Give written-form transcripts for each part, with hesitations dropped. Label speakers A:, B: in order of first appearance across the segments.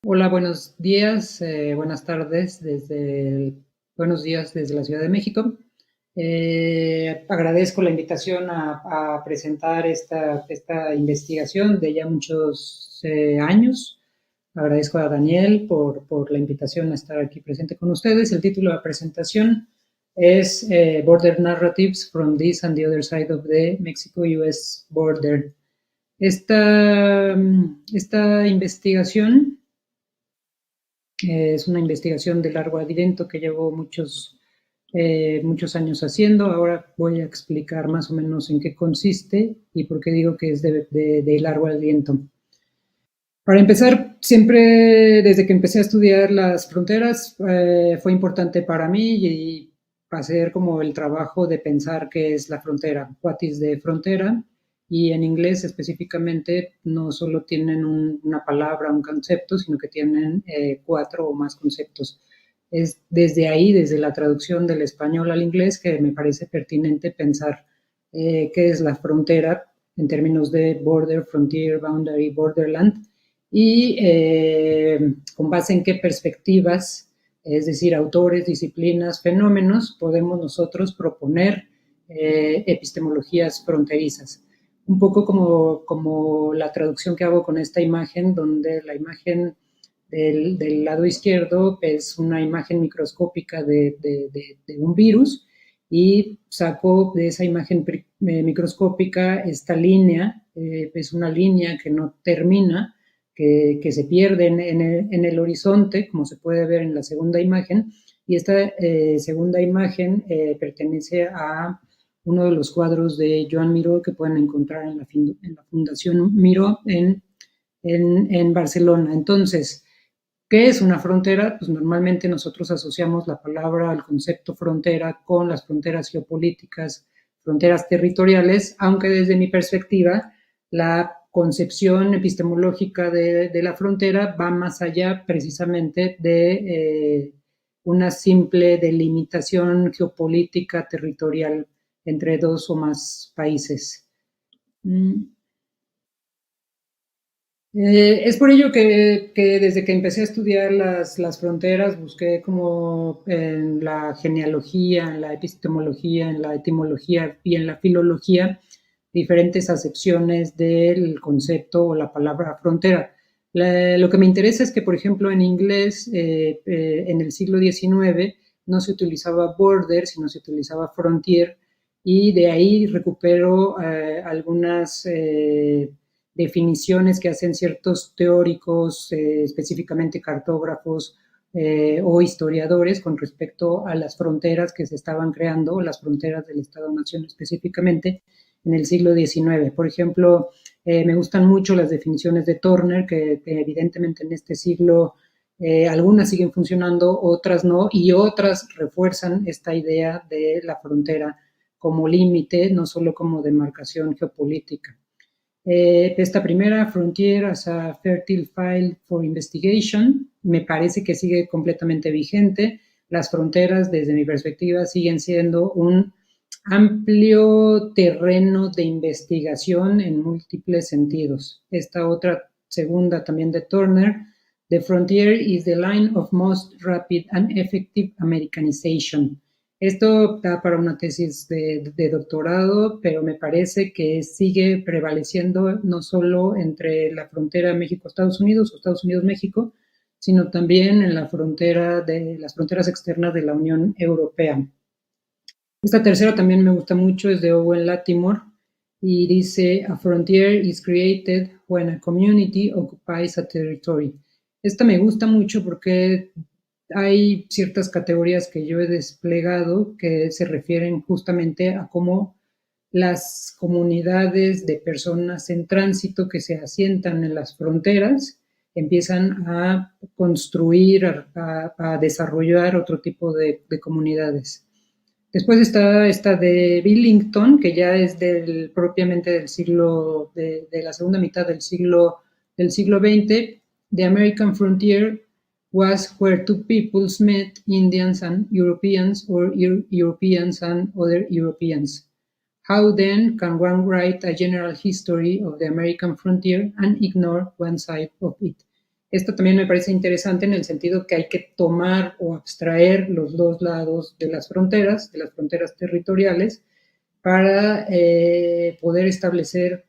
A: Hola, buenos días, buenas tardes buenos días desde la Ciudad de México. Agradezco la invitación a presentar esta investigación de ya muchos años. Agradezco a Daniel por la invitación a estar aquí presente con ustedes. El título de la presentación es Border Narratives from This and the Other Side of the Mexico-US Border. Esta investigación es una investigación de largo aliento que llevo muchos años haciendo. Ahora voy a explicar más o menos en qué consiste y por qué digo que es de largo aliento. Para empezar, siempre desde que empecé a estudiar las fronteras fue importante para mí y hacer como el trabajo de pensar qué es la frontera, what is the frontera, y en inglés específicamente no solo tienen una palabra, un concepto, sino que tienen 4 o más conceptos. Es desde ahí, desde la traducción del español al inglés, que me parece pertinente pensar qué es la frontera en términos de border, frontier, boundary, borderland, y con base en qué perspectivas, es decir, autores, disciplinas, fenómenos, podemos nosotros proponer epistemologías fronterizas. Un poco como la traducción que hago con esta imagen, donde la imagen del lado izquierdo es una imagen microscópica de un virus y saco de esa imagen microscópica esta línea, es una línea que no termina, que se pierde en el horizonte, como se puede ver en la segunda imagen, y esta segunda imagen pertenece a uno de los cuadros de Joan Miró que pueden encontrar en la Fundación Miró en Barcelona. Entonces, ¿qué es una frontera? Pues normalmente nosotros asociamos la palabra al concepto frontera con las fronteras geopolíticas, fronteras territoriales, aunque desde mi perspectiva la concepción epistemológica de la frontera va más allá precisamente de una simple delimitación geopolítica territorial entre dos o más países. Es por ello que desde que empecé a estudiar las fronteras busqué como en la genealogía, en la epistemología, en la etimología y en la filología diferentes acepciones del concepto o la palabra frontera. Lo que me interesa es que, por ejemplo, en inglés, en el siglo XIX no se utilizaba border, sino se utilizaba frontier, y de ahí recupero algunas definiciones que hacen ciertos teóricos, específicamente cartógrafos o historiadores, con respecto a las fronteras que se estaban creando, las fronteras del Estado-Nación específicamente, en el siglo XIX. Por ejemplo, me gustan mucho las definiciones de Turner, que evidentemente en este siglo algunas siguen funcionando, otras no, y otras refuerzan esta idea de la frontera como límite, no solo como demarcación geopolítica. Esta primera, Frontier as a Fertile File for Investigation, me parece que sigue completamente vigente. Las fronteras, desde mi perspectiva, siguen siendo un amplio terreno de investigación en múltiples sentidos. Esta otra segunda también de Turner, The frontier is the line of most rapid and effective Americanization. Esto da para una tesis de doctorado, pero me parece que sigue prevaleciendo no solo entre la frontera México-Estados Unidos o Estados Unidos-México, sino también en la frontera de las fronteras externas de la Unión Europea. Esta tercera también me gusta mucho, es de Owen Lattimore, y dice, a frontier is created when a community occupies a territory. Esta me gusta mucho porque hay ciertas categorías que yo he desplegado que se refieren justamente a cómo las comunidades de personas en tránsito que se asientan en las fronteras empiezan a construir, a desarrollar otro tipo de comunidades. Después está esta de Billington, que ya es propiamente del siglo, de la segunda mitad del siglo XX. The American frontier was where two peoples met, Indians and Europeans, or Europeans and other Europeans. How then can one write a general history of the American frontier and ignore one side of it? Esto también me parece interesante en el sentido que hay que tomar o abstraer los dos lados de las fronteras territoriales, para poder establecer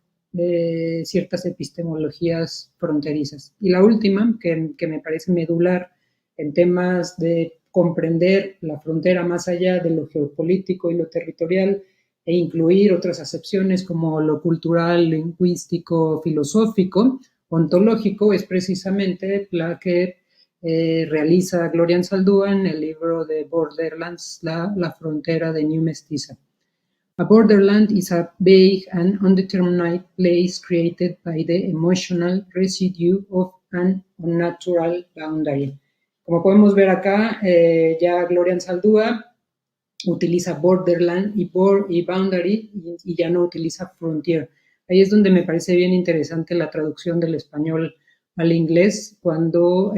A: ciertas epistemologías fronterizas. Y la última, que me parece medular en temas de comprender la frontera más allá de lo geopolítico y lo territorial, e incluir otras acepciones como lo cultural, lingüístico, filosófico, ontológico, es precisamente la que realiza Gloria Anzaldúa en el libro de Borderlands, la frontera de New Mestiza. A borderland is a vague and undetermined place created by the emotional residue of an unnatural boundary. Como podemos ver acá, ya Gloria Anzaldúa utiliza borderland y boundary y ya no utiliza frontier. Ahí es donde me parece bien interesante la traducción del español al inglés cuando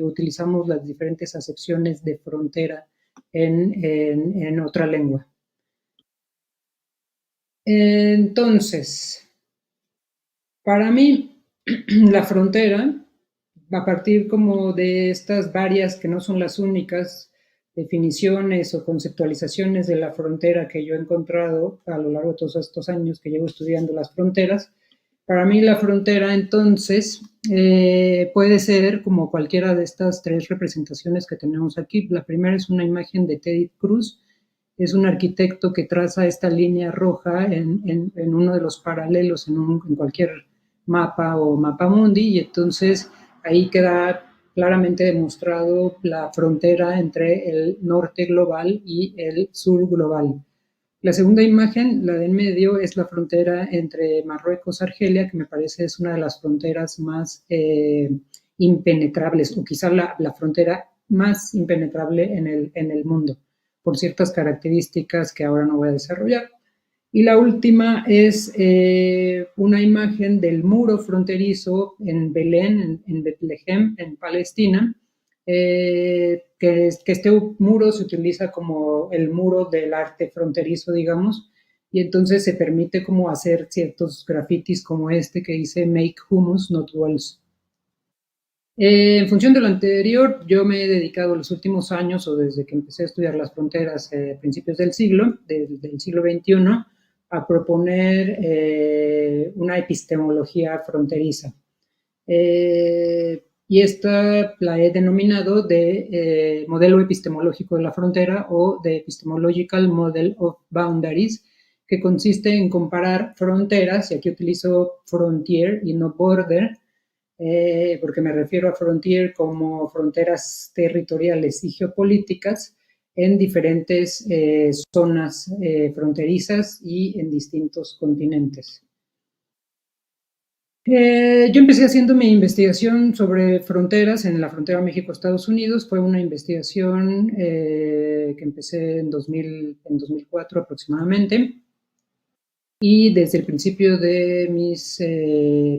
A: utilizamos las diferentes acepciones de frontera en otra lengua. Entonces, para mí, la frontera, a partir como de estas varias, que no son las únicas definiciones o conceptualizaciones de la frontera que yo he encontrado a lo largo de todos estos años que llevo estudiando las fronteras, para mí la frontera entonces puede ser como cualquiera de estas tres representaciones que tenemos aquí. La primera es una imagen de Teddy Cruz, es un arquitecto que traza esta línea roja en uno de los paralelos en cualquier mapa o mapamundi, y entonces ahí queda claramente demostrado la frontera entre el norte global y el sur global. La segunda imagen, la de en medio, es la frontera entre Marruecos y Argelia, que me parece es una de las fronteras más impenetrables, o quizá la frontera más impenetrable en el mundo, por ciertas características que ahora no voy a desarrollar. Y la última es una imagen del muro fronterizo en Belén, en Betlehem, en Palestina, que este muro se utiliza como el muro del arte fronterizo, digamos, y entonces se permite como hacer ciertos grafitis como este que dice Make Hummus, Not Walls. En función de lo anterior, yo me he dedicado los últimos años, o desde que empecé a estudiar las fronteras a principios del siglo XXI, a proponer una epistemología fronteriza. Y esta la he denominado de modelo epistemológico de la frontera, o de Epistemological Model of Boundaries, que consiste en comparar fronteras, y aquí utilizo frontier y no border, porque me refiero a frontier como fronteras territoriales y geopolíticas en diferentes zonas fronterizas y en distintos continentes. Yo empecé haciendo mi investigación sobre fronteras en la frontera México-Estados Unidos. Fue una investigación que empecé en 2004 aproximadamente. Y desde el principio de mis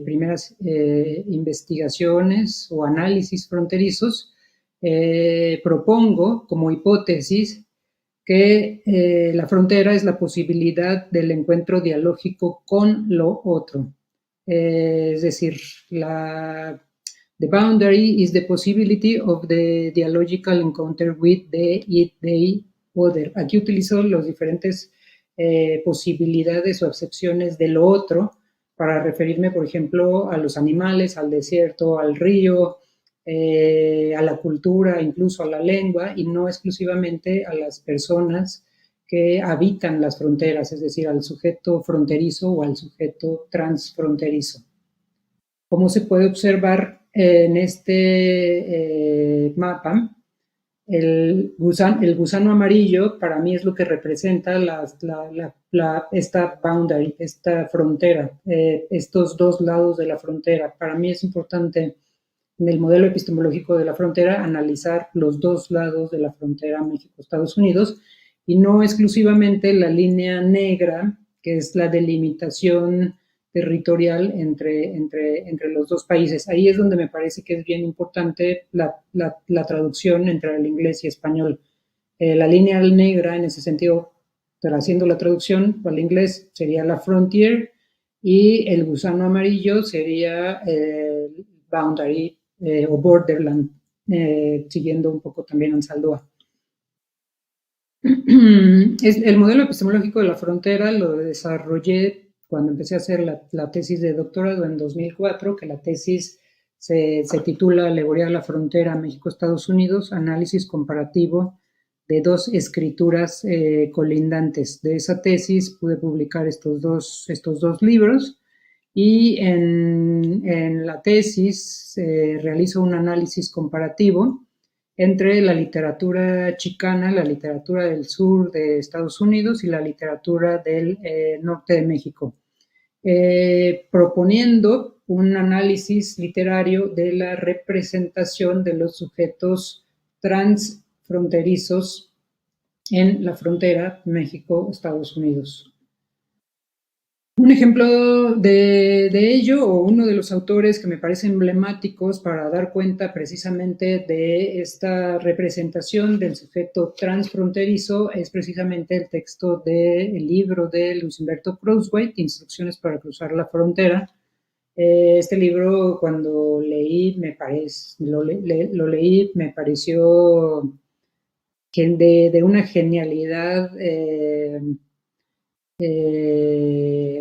A: primeras investigaciones o análisis fronterizos, propongo como hipótesis que la frontera es la posibilidad del encuentro dialógico con lo otro. Es decir, the boundary is the possibility of the dialogical encounter with the, it, they, other. Aquí utilizo los diferentes posibilidades o acepciones de lo otro para referirme, por ejemplo, a los animales, al desierto, al río, a la cultura, incluso a la lengua, y no exclusivamente a las personas que habitan las fronteras, es decir, al sujeto fronterizo o al sujeto transfronterizo. Como se puede observar en este mapa, el gusano amarillo para mí es lo que representa esta boundary, esta frontera, estos dos lados de la frontera. Para mí es importante en el modelo epistemológico de la frontera analizar los dos lados de la frontera México-Estados Unidos, y no exclusivamente la línea negra, que es la delimitación territorial entre los dos países. Ahí es donde me parece que es bien importante la traducción entre el inglés y español. La línea negra, en ese sentido, pero haciendo la traducción al inglés, sería la frontier, y el gusano amarillo sería el boundary, o Borderland, siguiendo un poco también Anzaldúa. El modelo epistemológico de la frontera lo desarrollé cuando empecé a hacer la tesis de doctorado en 2004, que la tesis se titula Alegoría de la frontera México-Estados Unidos, análisis comparativo de dos escrituras colindantes. De esa tesis pude publicar estos dos libros, y en la tesis realizo un análisis comparativo entre la literatura chicana, la literatura del sur de Estados Unidos y la literatura del norte de México, proponiendo un análisis literario de la representación de los sujetos transfronterizos en la frontera México-Estados Unidos. Un ejemplo de ello, o uno de los autores que me parece emblemáticos para dar cuenta precisamente de esta representación del sujeto transfronterizo, es precisamente el texto del libro de Luis Humberto Cruzweight, Instrucciones para cruzar la frontera. Este libro, cuando lo leí, me pareció de una genialidad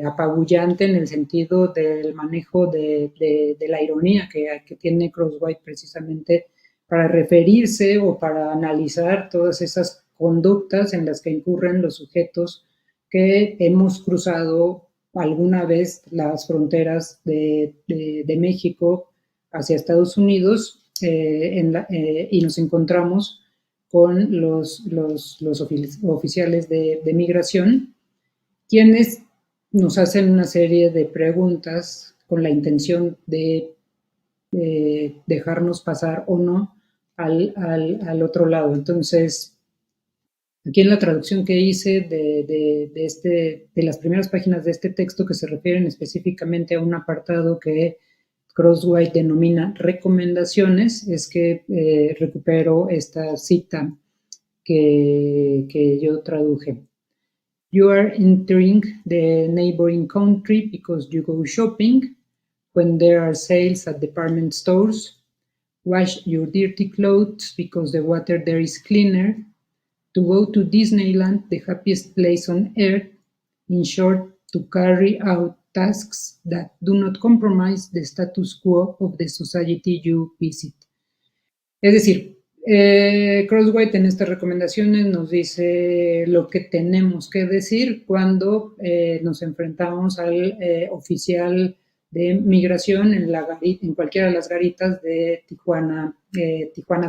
A: apabullante, en el sentido del manejo de la ironía que tiene Cruzweight precisamente para referirse o para analizar todas esas conductas en las que incurren los sujetos que hemos cruzado alguna vez las fronteras de México hacia Estados Unidos, y nos encontramos con los oficiales de migración, quienes nos hacen una serie de preguntas con la intención de dejarnos pasar o no al otro lado. Entonces, aquí en la traducción que hice de las primeras páginas de este texto, que se refieren específicamente a un apartado que Cruzweight denomina recomendaciones, es que recupero esta cita que yo traduje. You are entering the neighboring country because you go shopping. When there are sales at department stores, wash your dirty clothes because the water there is cleaner. To go to Disneyland, the happiest place on earth. In short, to carry out tasks that do not compromise the status quo of the society you visit. Es decir, Cruzweight en estas recomendaciones nos dice lo que tenemos que decir cuando nos enfrentamos al oficial de migración en cualquiera de las garitas de Tijuana,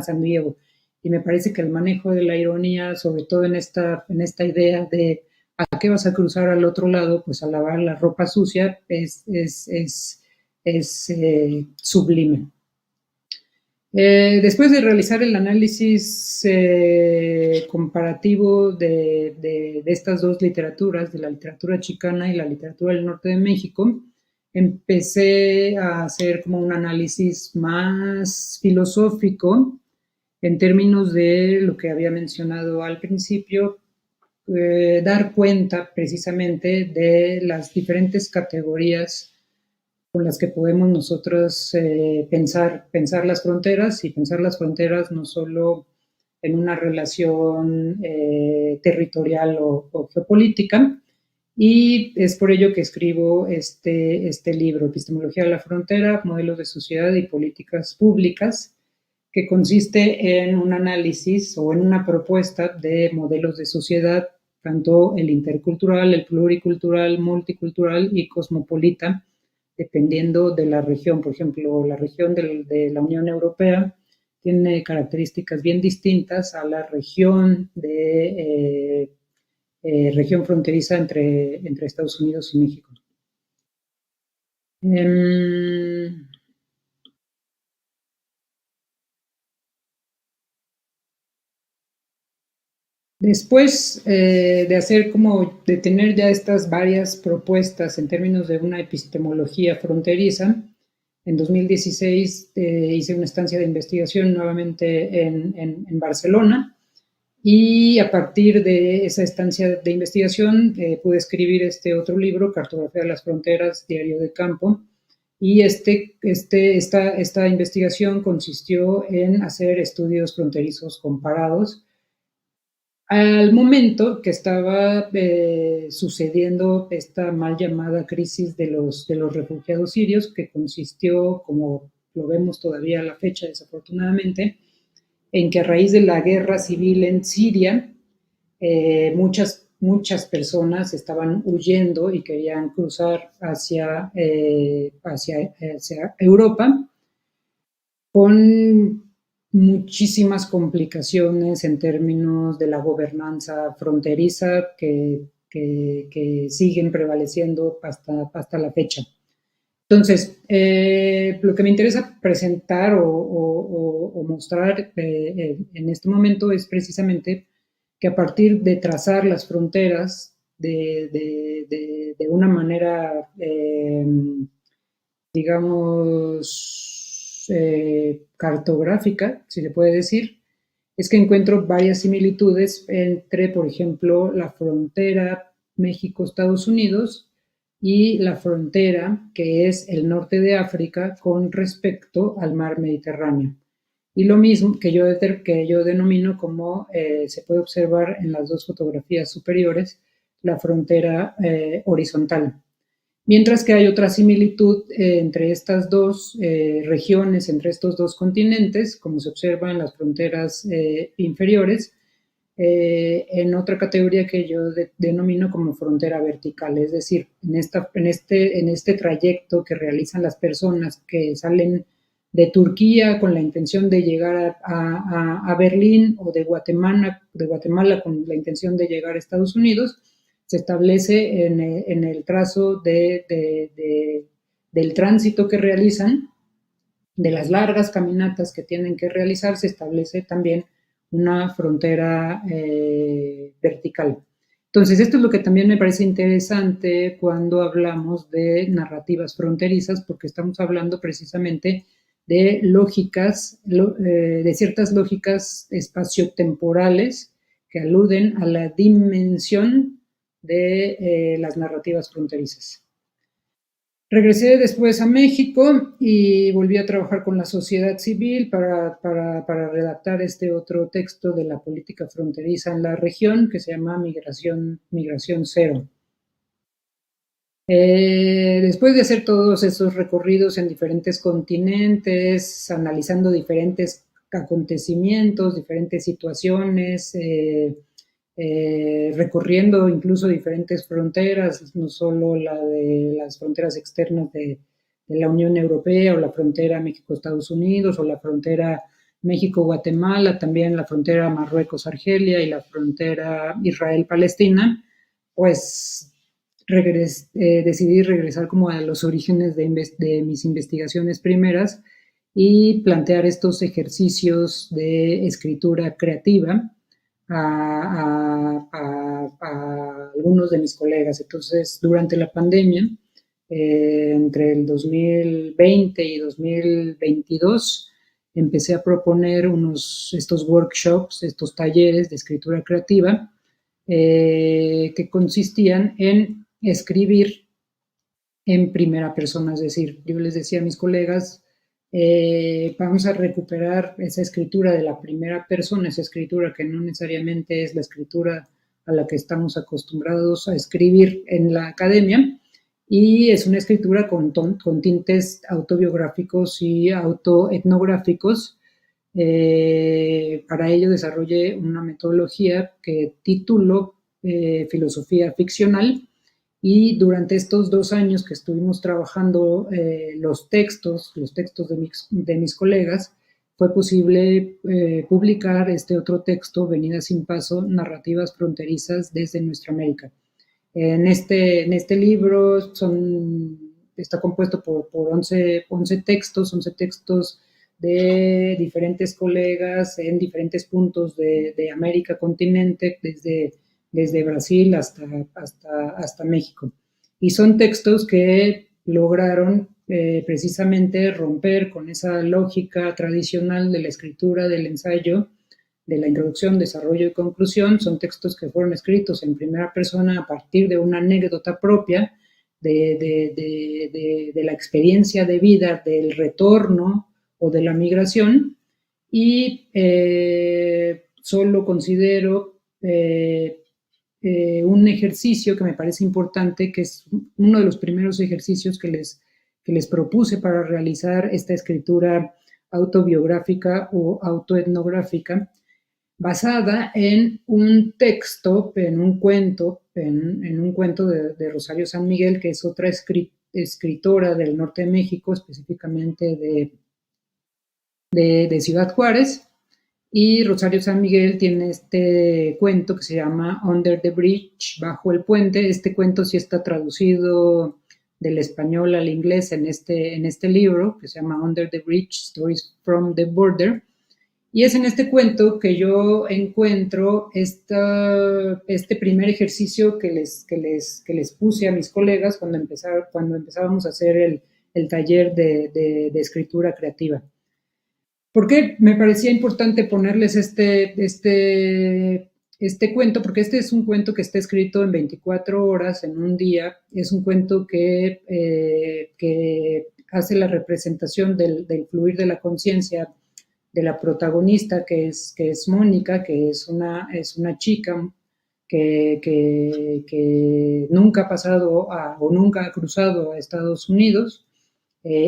A: San Diego. Y me parece que el manejo de la ironía, sobre todo en esta idea de ¿a qué vas a cruzar al otro lado? Pues a lavar la ropa sucia, es sublime. Después de realizar el análisis comparativo de estas dos literaturas, de la literatura chicana y la literatura del norte de México, empecé a hacer como un análisis más filosófico en términos de lo que había mencionado al principio, dar cuenta precisamente de las diferentes categorías con las que podemos nosotros pensar las fronteras, y pensar las fronteras no solo en una relación territorial o geopolítica. Y es por ello que escribo este libro, Epistemología de la Frontera, Modelos de Sociedad y Políticas Públicas, que consiste en un análisis o en una propuesta de modelos de sociedad, tanto el intercultural, el pluricultural, multicultural y cosmopolita, dependiendo de la región. Por ejemplo, la región de la Unión Europea tiene características bien distintas a la región región fronteriza entre Estados Unidos y México. Después de tener ya estas varias propuestas en términos de una epistemología fronteriza, en 2016 hice una estancia de investigación nuevamente en Barcelona, y a partir de esa estancia de investigación pude escribir este otro libro, Cartografía de las Fronteras, Diario de Campo, y esta investigación consistió en hacer estudios fronterizos comparados al momento que estaba sucediendo esta mal llamada crisis de los refugiados sirios, que consistió, como lo vemos todavía a la fecha desafortunadamente, en que a raíz de la guerra civil en Siria, muchas personas estaban huyendo y querían cruzar hacia Europa con muchísimas complicaciones en términos de la gobernanza fronteriza que siguen prevaleciendo hasta la fecha. Entonces, lo que me interesa presentar o mostrar en este momento es precisamente que a partir de trazar las fronteras de una manera, digamos, cartográfica, si se puede decir, es que encuentro varias similitudes entre, por ejemplo, la frontera México-Estados Unidos y la frontera que es el norte de África con respecto al mar Mediterráneo. Y lo mismo que yo denomino como se puede observar en las dos fotografías superiores, la frontera horizontal. Mientras que hay otra similitud entre estas dos regiones, entre estos dos continentes, como se observa en las fronteras inferiores, en otra categoría que yo denomino como frontera vertical, es decir, en este trayecto que realizan las personas que salen de Turquía con la intención de llegar a Berlín o de Guatemala con la intención de llegar a Estados Unidos, se establece en el trazo del tránsito que realizan, de las largas caminatas que tienen que realizar, se establece también una frontera vertical. Entonces, esto es lo que también me parece interesante cuando hablamos de narrativas fronterizas, porque estamos hablando precisamente de lógicas, de ciertas lógicas espaciotemporales que aluden a la dimensión de las narrativas fronterizas. Regresé después a México y volví a trabajar con la sociedad civil para redactar este otro texto de la política fronteriza en la región que se llama Migración Cero. Después de hacer todos esos recorridos en diferentes continentes, analizando diferentes acontecimientos, diferentes situaciones, recorriendo incluso diferentes fronteras, no solo la de las fronteras externas de la Unión Europea o la frontera México-Estados Unidos o la frontera México-Guatemala, también la frontera Marruecos-Argelia y la frontera Israel-Palestina, pues decidí regresar como a los orígenes de mis investigaciones primeras y plantear estos ejercicios de escritura creativa a algunos de mis colegas. Entonces, durante la pandemia, entre el 2020 y 2022, empecé a proponer estos workshops, estos talleres de escritura creativa, que consistían en escribir en primera persona, es decir, yo les decía a mis colegas, vamos a recuperar esa escritura de la primera persona, esa escritura que no necesariamente es la escritura a la que estamos acostumbrados a escribir en la academia, y es una escritura con tintes autobiográficos y autoetnográficos. Para ello desarrollé una metodología que titulo Filosofía Ficcional, y durante estos 2 años que estuvimos trabajando los textos de mis colegas, fue posible publicar este otro texto, Venida sin Paso, Narrativas Fronterizas desde Nuestra América. En este libro está compuesto por 11 textos, 11 textos de diferentes colegas en diferentes puntos de América continente, desde Brasil hasta México. Y son textos que lograron precisamente romper con esa lógica tradicional de la escritura, del ensayo, de la introducción, desarrollo y conclusión. Son textos que fueron escritos en primera persona a partir de una anécdota propia, de la experiencia de vida, del retorno o de la migración, y solo considero un ejercicio que me parece importante, que es uno de los primeros ejercicios que les propuse para realizar esta escritura autobiográfica o autoetnográfica, basada en un texto, en un cuento, en un cuento de Rosario San Miguel, que es otra escritora del norte de México, específicamente de Ciudad Juárez. Y Rosario San Miguel tiene este cuento que se llama Under the Bridge, bajo el puente. Este cuento sí está traducido del español al inglés en este libro, que se llama Under the Bridge, Stories from the Border. Y es en este cuento que yo encuentro este primer ejercicio que les puse a mis colegas cuando empezábamos a hacer el taller de escritura creativa. ¿Por qué me parecía importante ponerles este cuento? Porque este es un cuento que está escrito en 24 horas, en un día. Es un cuento que hace la representación del fluir de la conciencia de la protagonista, que es Mónica, que es una chica que nunca ha pasado o nunca ha cruzado a Estados Unidos,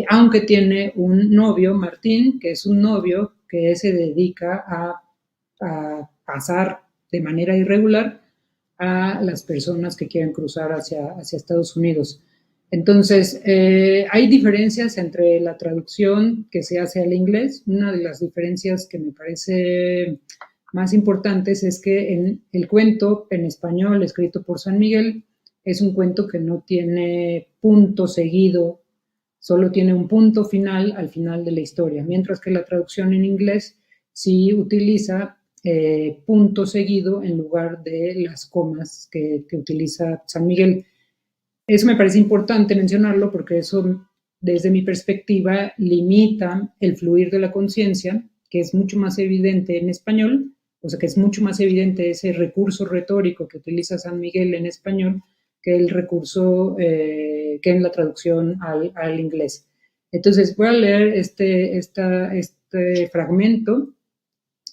A: aunque tiene un novio, Martín, que es un novio que se dedica a pasar de manera irregular a las personas que quieren cruzar hacia Estados Unidos. Entonces, hay diferencias entre la traducción que se hace al inglés. Una de las diferencias que me parece más importantes es que en el cuento en español escrito por San Miguel es un cuento que no tiene punto seguido, solo tiene un punto final al final de la historia, mientras que la traducción en inglés sí utiliza punto seguido en lugar de las comas que utiliza San Miguel. Eso me parece importante mencionarlo porque eso, desde mi perspectiva, limita el fluir de la conciencia, que es mucho más evidente en español, o sea, que es mucho más evidente ese recurso retórico que utiliza San Miguel en español que el recurso que en la traducción al inglés. Entonces, voy a leer este fragmento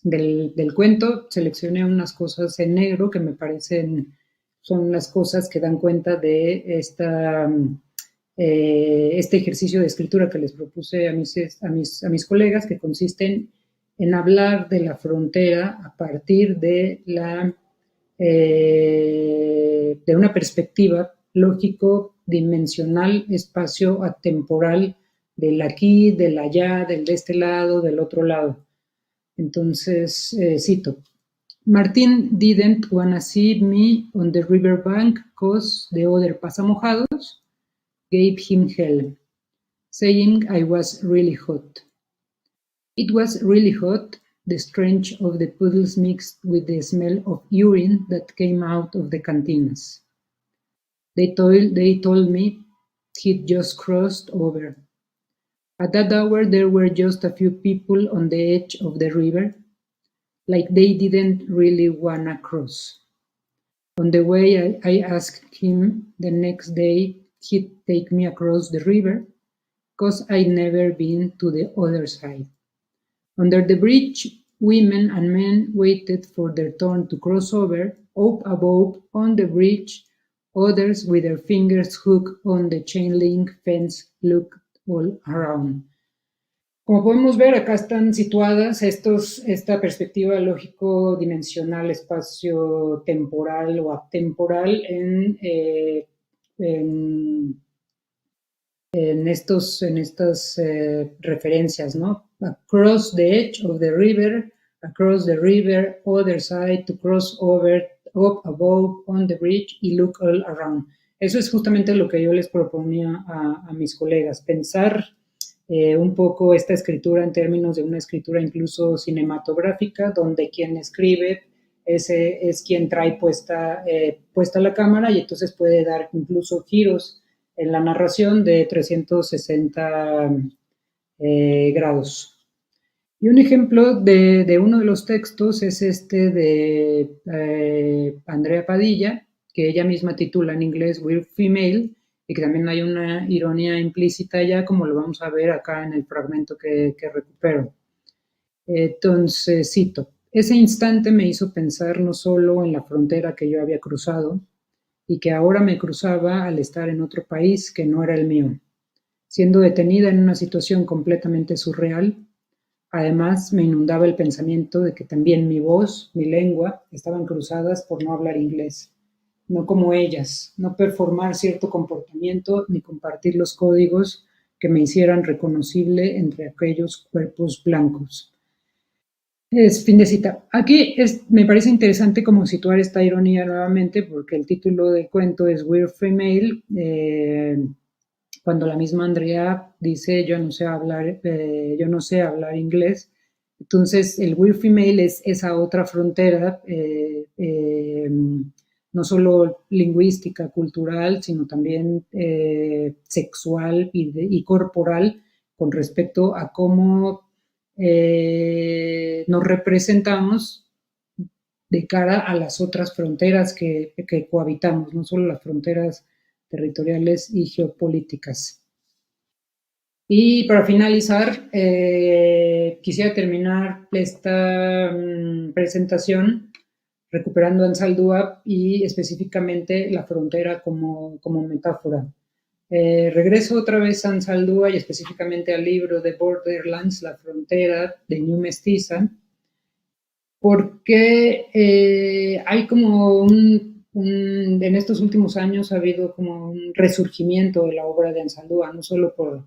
A: del cuento. Seleccioné unas cosas en negro que me parecen son las cosas que dan cuenta de este ejercicio de escritura que les propuse a mis colegas, que consiste en hablar de la frontera a partir de una perspectiva lógico-dimensional, espacio-atemporal, del aquí, del allá, del de este lado, del otro lado. Entonces, cito. Martin didn't wanna see me on the riverbank cause the other pasamojados gave him hell, saying I was really hot. It was really hot, the stench of the puddles mixed with the smell of urine that came out of the cantinas. They told me he'd just crossed over. At that hour there were just a few people on the edge of the river, like they didn't really wanna cross. On the way, I asked him the next day he'd take me across the river, 'cause I'd never been to the other side. Under the bridge, women and men waited for their turn to cross over. Up above on the bridge, others with their fingers hooked on the chain link fence looked all around. Como podemos ver, acá están situadas esta perspectiva lógico-dimensional, espacio-temporal o atemporal en estas referencias, ¿no? Across the edge of the river, across the river, other side, to cross over, up above, on the bridge, y look all around. Eso es justamente lo que yo les proponía a mis colegas, pensar un poco esta escritura en términos de una escritura incluso cinematográfica, donde quien escribe es quien trae puesta la cámara y entonces puede dar incluso giros en la narración de 360 grados. Y un ejemplo de uno de los textos es este de Andrea Padilla, que ella misma titula en inglés We're Female, y que también hay una ironía implícita ya, como lo vamos a ver acá en el fragmento que recupero. Entonces, cito, ese instante me hizo pensar no solo en la frontera que yo había cruzado y que ahora me cruzaba al estar en otro país que no era el mío, siendo detenida en una situación completamente surreal. Además, me inundaba el pensamiento de que también mi voz, mi lengua, estaban cruzadas por no hablar inglés, no como ellas, no performar cierto comportamiento ni compartir los códigos que me hicieran reconocible entre aquellos cuerpos blancos. Es fin de cita. Aquí me parece interesante como situar esta ironía nuevamente, porque el título del cuento es We're Female, cuando la misma Andrea dice yo no sé hablar inglés. Entonces, el We're Female es esa otra frontera, no solo lingüística, cultural, sino también sexual y corporal, con respecto a cómo nos representamos de cara a las otras fronteras que cohabitamos, no solo las fronteras territoriales y geopolíticas. Y para finalizar, quisiera terminar esta presentación recuperando Anzaldúa y específicamente la frontera como metáfora. Regreso otra vez a Anzaldúa y específicamente al libro de Borderlands, La frontera de New Mestiza, porque hay como en estos últimos años ha habido como un resurgimiento de la obra de Anzaldúa, no solo por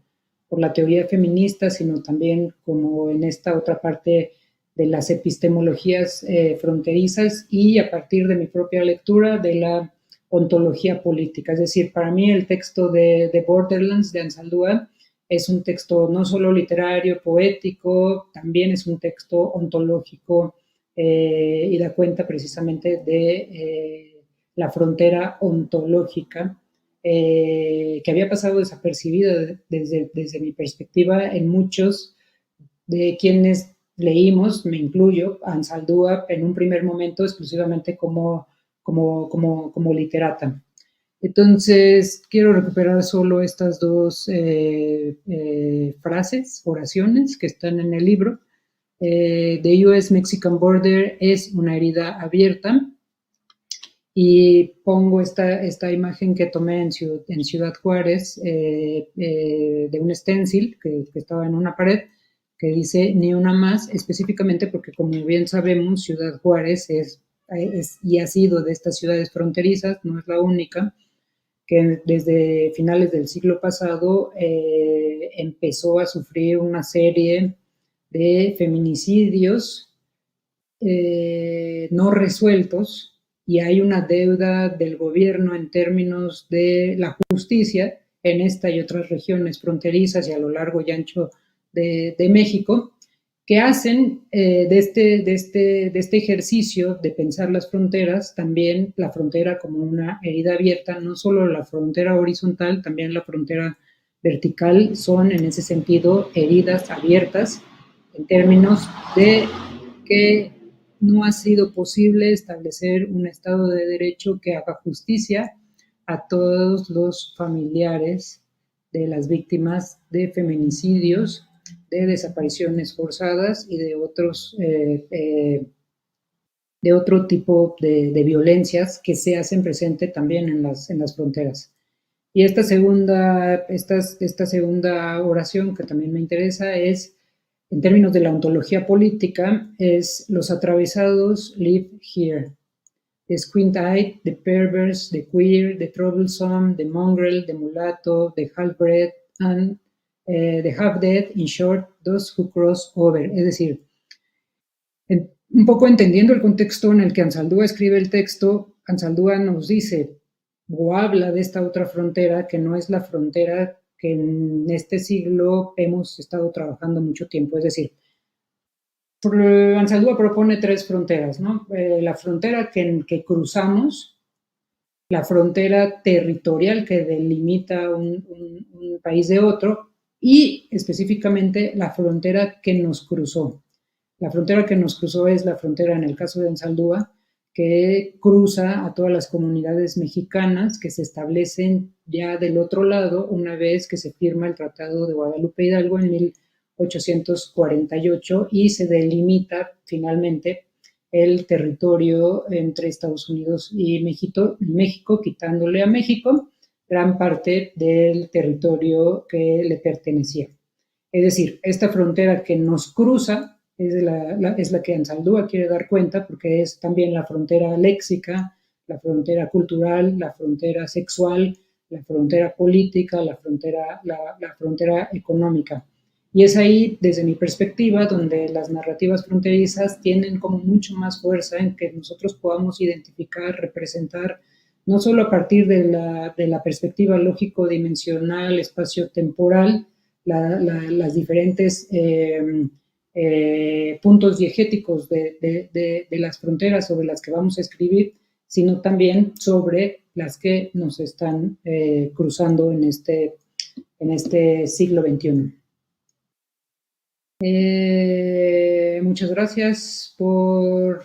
A: la teoría feminista, sino también como en esta otra parte de las epistemologías fronterizas y a partir de mi propia lectura de la ontología política. Es decir, para mí el texto de Borderlands de Anzaldúa es un texto no solo literario, poético, también es un texto ontológico y da cuenta precisamente de la frontera ontológica que había pasado desapercibida desde mi perspectiva en muchos de quienes leímos, me incluyo, a Anzaldúa en un primer momento exclusivamente como literata. Entonces, quiero recuperar solo estas dos frases, oraciones que están en el libro. The US-Mexican border es una herida abierta, y pongo esta imagen que tomé en Ciudad Juárez de un stencil que estaba en una pared que dice ni una más, específicamente porque como bien sabemos Ciudad Juárez es y ha sido de estas ciudades fronterizas, no es la única, que desde finales del siglo pasado empezó a sufrir una serie de feminicidios no resueltos, y hay una deuda del gobierno en términos de la justicia en esta y otras regiones fronterizas y a lo largo y ancho de México, que hacen de este ejercicio de pensar las fronteras, también la frontera como una herida abierta, no solo la frontera horizontal, también la frontera vertical, son en ese sentido heridas abiertas en términos de que no ha sido posible establecer un Estado de Derecho que haga justicia a todos los familiares de las víctimas de feminicidios, de desapariciones forzadas y de otro tipo de violencias que se hacen presente también en las fronteras. Y esta segunda oración que también me interesa es, en términos de la ontología política, es los atravesados live here. The squint-eyed, the perverse, the queer, the troublesome, the mongrel, the mulatto, the half-bred, and the half-dead, in short, those who cross over. Es decir, un poco entendiendo el contexto en el que Anzaldúa escribe el texto, Anzaldúa nos dice o habla de esta otra frontera que no es la frontera que en este siglo hemos estado trabajando mucho tiempo. Es decir, Anzaldúa propone tres fronteras, ¿no? La frontera que cruzamos, la frontera territorial que delimita un país de otro y específicamente la frontera que nos cruzó. La frontera que nos cruzó es la frontera, en el caso de Anzaldúa, que cruza a todas las comunidades mexicanas que se establecen ya del otro lado una vez que se firma el Tratado de Guadalupe Hidalgo en 1848 y se delimita finalmente el territorio entre Estados Unidos y México, quitándole a México gran parte del territorio que le pertenecía. Es decir, esta frontera que nos cruza es la que Ansaldúa quiere dar cuenta porque es también la frontera léxica, la frontera cultural, la frontera sexual, la frontera política, la frontera económica. Y es ahí, desde mi perspectiva, donde las narrativas fronterizas tienen como mucho más fuerza en que nosotros podamos identificar, representar, no solo a partir de la perspectiva lógico-dimensional, espacio-temporal, las diferentes puntos diegéticos de las fronteras sobre las que vamos a escribir, sino también sobre las que nos están cruzando en este siglo XXI. Muchas gracias por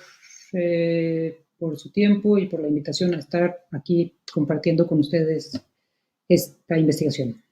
A: su tiempo y por la invitación a estar aquí compartiendo con ustedes esta investigación.